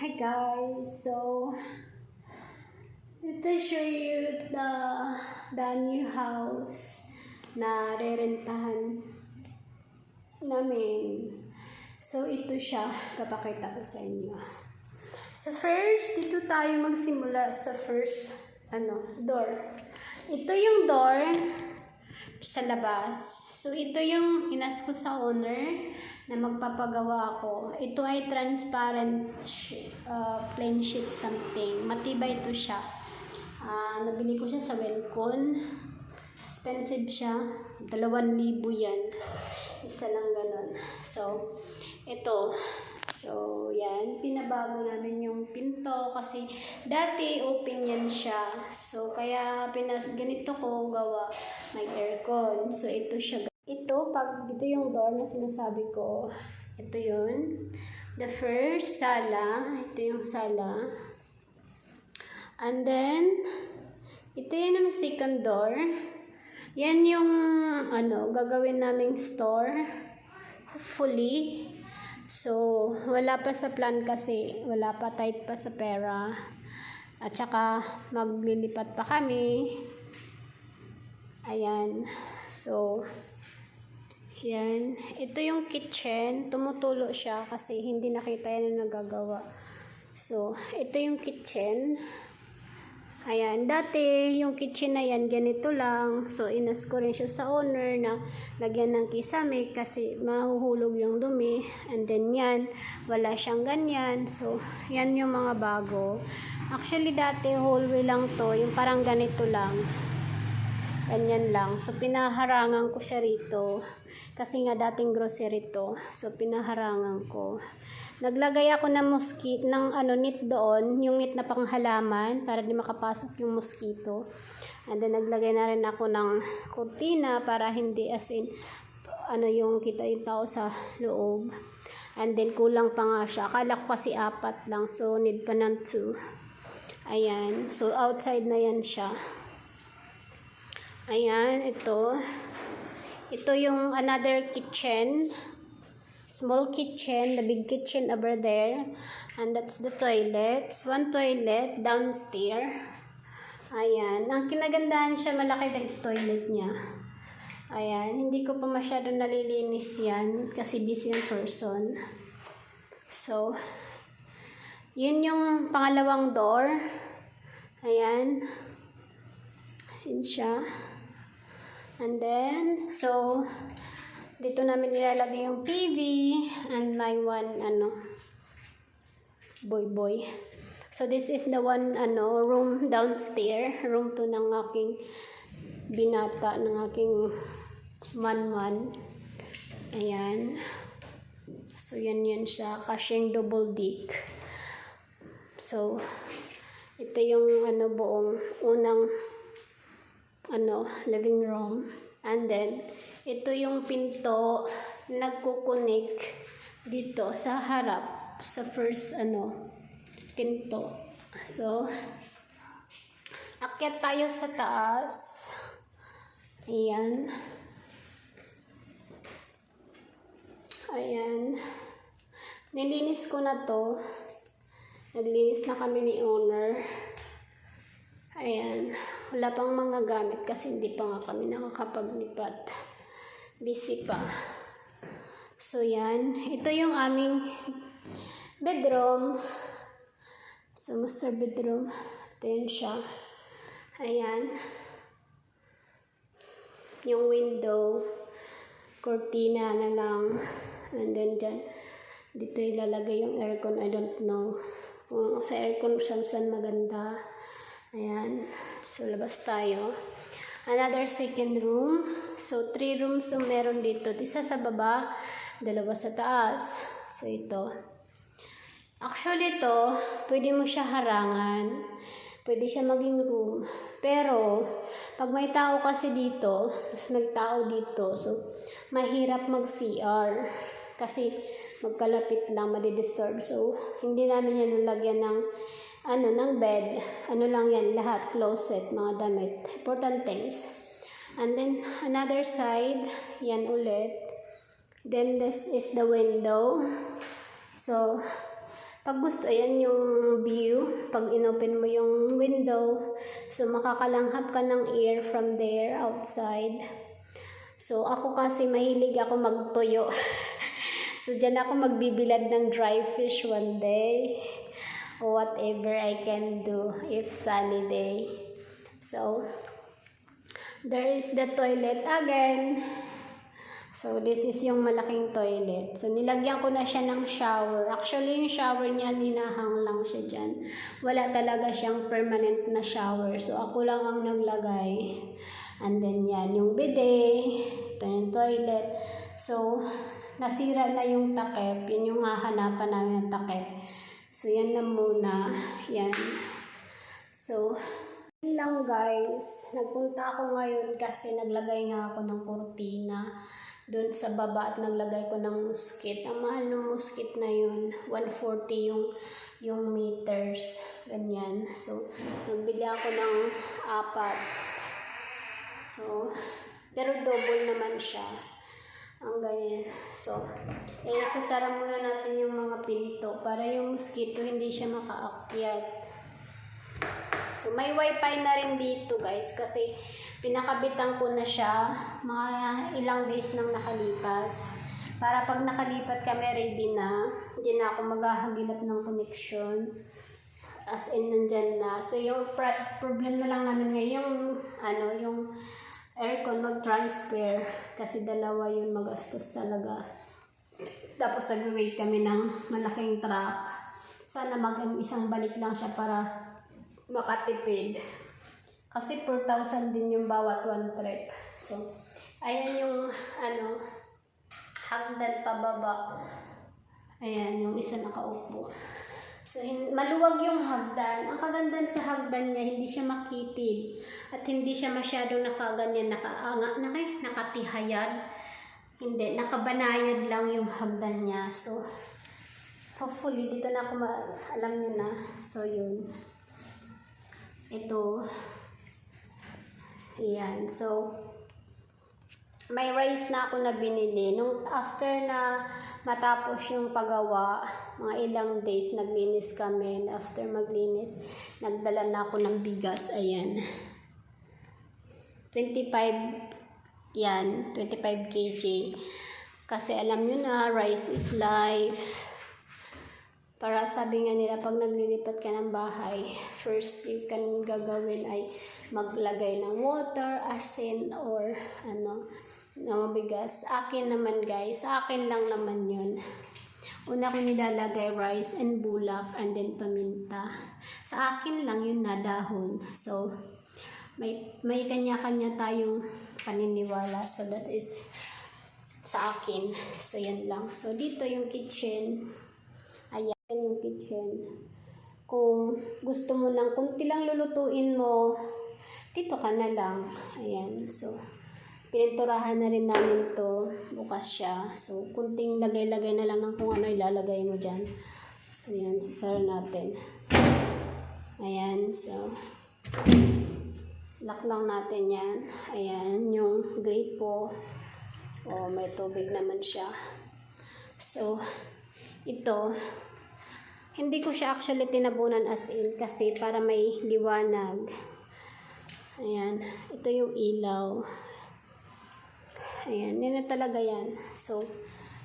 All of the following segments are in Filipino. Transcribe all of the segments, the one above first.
Hi guys, so let me show you the new house na rerentahan namin. So ito siya, papakita ko sa inyo. So first, dito tayo magsimula sa first door. Ito yung door sa labas. So, ito yung hinas ko sa owner na magpapagawa ako. Ito ay transparent plain sheet something. Matibay ito siya. Nabili ko siya sa Welcon. Expensive siya. 2,000 yan. Isa lang ganun. So, ito. So, yan. Pinabago namin yung pinto kasi dati open yan siya. So, kaya ganito ko gawa. May aircon. So, ito siya. Ito yung door na sinasabi ko. Ito yun. The first, sala. Ito yung sala. And then, ito yun yung second door. Yan yung, gagawin naming store. Hopefully. So, wala pa sa plan kasi, wala pa, tight pa sa pera. At saka, maglilipat pa kami. Ayan. So, yan. Ito yung kitchen. Tumutulo siya kasi hindi nakita yan yung nagagawa. So, ito yung kitchen. Ayan. Dati, yung kitchen na yan, ganito lang. So, inas ko rin siya sa owner na lagyan ng kisame kasi mahuhulog yung dumi. And then yan, wala siyang ganyan. So, yan yung mga bago. Actually, dati hallway lang to. Yung parang ganito lang. Ganyan lang. So, pinaharangan ko siya rito. Kasi nga dating grocery to. So, pinaharangan ko. Naglagay ako ng net doon. Yung net na panghalaman. Para di makapasok yung mosquito. And then, naglagay na rin ako ng kurtina. Para hindi as in, yung kita yung tao sa loob. And then, kulang pa nga siya. Akala ko kasi 4 lang. So, need pa ng 2. Ayan. So, outside na yan siya. Ayan, ito. Ito yung another kitchen. Small kitchen, the big kitchen over there. And that's the toilets. One toilet downstairs. Ayan. Ang kinagandahan siya, malaki na yung toilet niya. Ayan. Hindi ko pa masyado nalilinis yan kasi busy ang person. So, yun yung pangalawang door. Ayan. Asin siya. And then, so, dito namin nilalagay yung TV and my one, boy. So, this is the one, room downstairs. Room 2 ng aking binata, ng aking man. Ayan. So, yan siya. Kasyang double deck. So, ito yung, buong unang living room. And then, ito yung pinto nagkukunik dito sa harap sa first pinto. So, akyat tayo sa taas. Ayan. Nilinis ko na to. Naglinis na kami ni owner. Ayan. Wala pang mga gamit kasi hindi pa nga kami nakakapaglipat. Busy pa. So, yan. Ito yung aming bedroom. So, master bedroom. Ito yun siya. Ayan. Yung window. Cortina na lang. And then, dito ilalagay yung aircon. I don't know. Kung sa aircon, saan maganda. Ayan. So, labas tayo. Another second room. So, 3 rooms yung meron dito. Isa sa baba, 2 sa taas. So, ito. Actually, ito, pwede mo siya harangan. Pwede siya maging room. Pero, pag may tao kasi dito, may tao dito. So, mahirap mag-CR. Kasi, magkalapit lang, madidisturb. So, hindi namin yan nalagyan ng ng bed, lang yan, lahat, closet, mga damit, important things. And then, another side, yan ulit. Then, this is the window. So, Pag gusto, ayan yung view. Pag inopen mo yung window, so makakalanghap ka ng air from there outside. So ako kasi mahilig ako magtuyo. So dyan ako magbibilad ng dry fish one day. Whatever I can do if sunny day. So there is the toilet again. So, this is yung malaking toilet. So, nilagyan ko na siya ng shower. Actually, yung shower niya, ninahang lang siya dyan. Wala talaga siyang permanent na shower. So, ako lang ang naglagay. And then, yan, yung bidet. Ito yung toilet. So, nasira na yung takip. Yun yung hahanapan namin ng takip. So, yan na muna. Yan. So, yun lang guys. Nagpunta ako ngayon kasi naglagay nga ako ng kurtina doon sa baba at naglagay ko ng muskit. Ang mahal ng muskit na yun, 140 yung meters. Ganyan. So, nagbili ako ng 4. So, pero double naman siya. Ang ganyan. So, sasara muna natin yung mga pinto para yung mosquito hindi siya makaakyat. So, may wifi na rin dito guys kasi pinakabitan ko na siya mga ilang days nang nakalipas. Para pag nakalipat kami ready na, hindi na ako maghahagilap ng connection. As in, nandyan na. So, yung problem na lang namin ngayon, yung aircon mag-transfer kasi dalawa yun, magastos talaga. Tapos nag-wait kami ng malaking truck. Sana isang balik lang siya para makatipid. Kasi 4,000 din yung bawat one trip. So, ayan yung hagdan pababa. Ayan, yung isa nakaupo. So, maluwag yung hagdan. Ang kagandahan sa hagdan niya, hindi siya makitid. At hindi siya masyadong nakaganyan, nakatihayad. Hindi, nakabanayad lang yung hagdan niya. So, hopefully, dito na ako alam niyo na. So, yun. Ito. Ayan. So, may rice na ako na binili. Nung after na matapos yung paggawa, mga ilang days, naglinis kami. After maglinis, nagdala na ako ng bigas. Ayan. 25 kg. Kasi alam nyo na, rice is life. Para sabi nga nila, pag naglilipat ka ng bahay, first you can gagawin ay maglagay ng water, asin, or bigas. Akin naman guys, akin lang naman yun. Una ko nilalagay rice and bulak and then paminta. Sa akin lang yun na dahon. So, may kanya-kanya tayong paniniwala. So, that is sa akin. So, yan lang. So, dito yung kitchen. Ayan yung kitchen. Kung gusto mo ng kunti lang lulutuin mo, dito ka na lang. Ayan. So, pininturahan na rin namin to. Bukas siya. So, kunting lagay-lagay na lang ng kung ano ilalagay mo dyan. So, yan. Sisara natin. Ayan. So, lock lang natin yan. Ayan. Yung gripo. Oh, may tubig naman siya. So, ito. Hindi ko siya actually tinabunan as in kasi para may liwanag. Ayan. Ito yung ilaw. Ayan. Yan na talaga yan. So,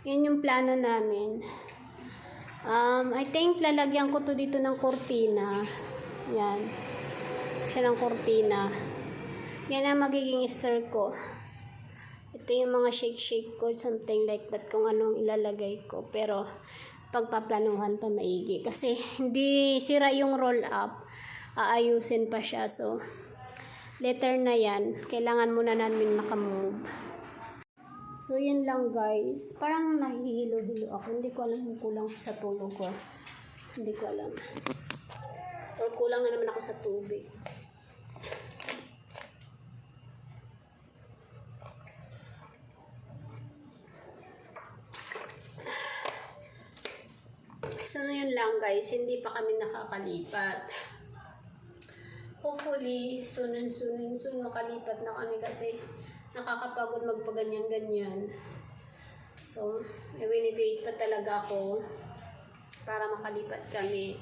yan yung plano namin. I think lalagyan ko to dito ng kurtina. Yan. Siya ng kurtina. Yan ang magiging stir ko. Ito yung mga shake-shake ko. Something like that kung anong ilalagay ko. Pero, pagpaplanuhan pa maigi. Kasi, hindi sira yung roll up. Aayusin pa siya. So, later na yan. Kailangan muna namin makamove. So, yun lang guys. Parang nahihilo-hilo ako. Hindi ko alam kung kulang sa tulog ko. Hindi ko alam. Or kulang na naman ako sa tubig. So, yun lang guys. Hindi pa kami nakakalipat. Hopefully, soon makalipat na kami kasi nakakapagod magpaganyan-ganyan. So, winibate pa talaga ako. para makalipat kami.